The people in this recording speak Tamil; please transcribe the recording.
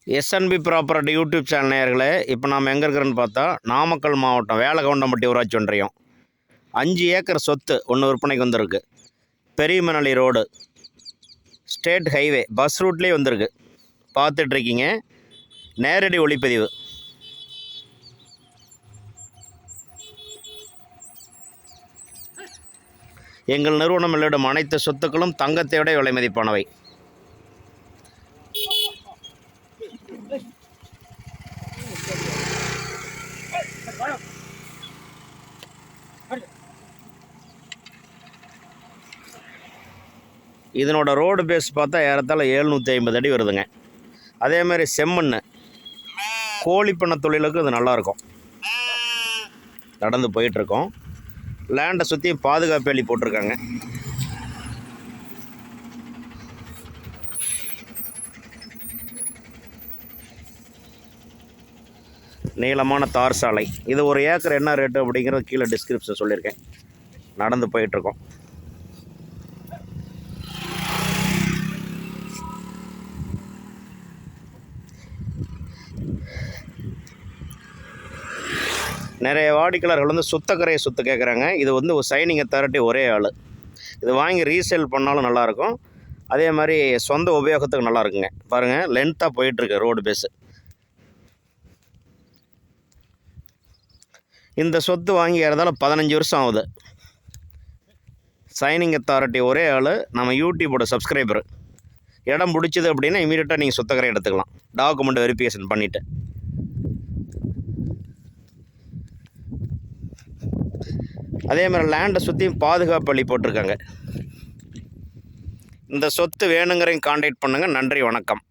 எஸ்என்பி ப்ராப்பர்ட்டி யூடியூப் சேனல் நேயர்களே, இப்போ நாம் எங்கே இருக்கிறோன்னு பார்த்தா நாமக்கல் மாவட்டம் வேலகவுண்டம்பட்டி ஊராட்சி ஒன்றியம் 5 ஏக்கர் சொத்து ஒன்று விற்பனைக்கு வந்திருக்கு. Periyamanali road state highway bus ரூட்லேயே வந்திருக்கு. பார்த்துட்ருக்கீங்க, நேரடி ஒளிப்பதிவு. எங்கள் நிறுவனம் வெளியிடும் அனைத்து சொத்துக்களும் தங்கத்தை விட விலை மதிப்பானவை. இதனோட ரோடு பேஸ் பார்த்தா ஏறத்தாழ 750 அடி வருதுங்க. அதே மாதிரி செம்மண் கோழிப்பண்ண தொழிலுக்கு இது நல்லாயிருக்கும். நடந்து போயிட்டுருக்கோம். லேண்டை சுற்றியும் பாதுகாப்பு வேலி போட்டிருக்காங்க. நீளமான தார் சாலை. இது ஒரு ஏக்கர் என்ன ரேட்டு அப்படிங்கிறது கீழே டிஸ்கிரிப்ஷன் சொல்லியிருக்கேன். நடந்து போயிட்டுருக்கோம். நிறைய வாடிக்கையாளர்கள் வந்து சுத்தக்கரையை சுற்று கேட்குறாங்க. இது வந்து ஒரு சைனிங் அத்தாரிட்டி ஒரே ஆள். இது வாங்கி ரீசேல் பண்ணாலும் நல்லாயிருக்கும். அதே மாதிரி சொந்த உபயோகத்துக்கு நல்லா இருக்குங்க. பாருங்கள், லென்த்தாக போயிட்டுருக்கு ரோடு பேஸு. இந்த சொத்து வாங்கி ஏறதால 15 வருஷம் ஆகுது. சைனிங் அத்தாரிட்டி ஒரே ஆள். நம்ம யூடியூபோட சப்ஸ்கிரைபர். இடம் பிடிச்சிது அப்படின்னா இமீடியட்டாக நீங்கள் சுத்தக்கரை எடுத்துக்கலாம், டாக்குமெண்ட் வெரிஃபிகேஷன் பண்ணிவிட்டு. அதே மாதிரி லேண்டை சுற்றி பாதுகாப்பு வழி போட்டிருக்காங்க. இந்த சொத்து வேணுங்கிறவங்க கான்டாக்ட் பண்ணுங்கள். நன்றி, வணக்கம்.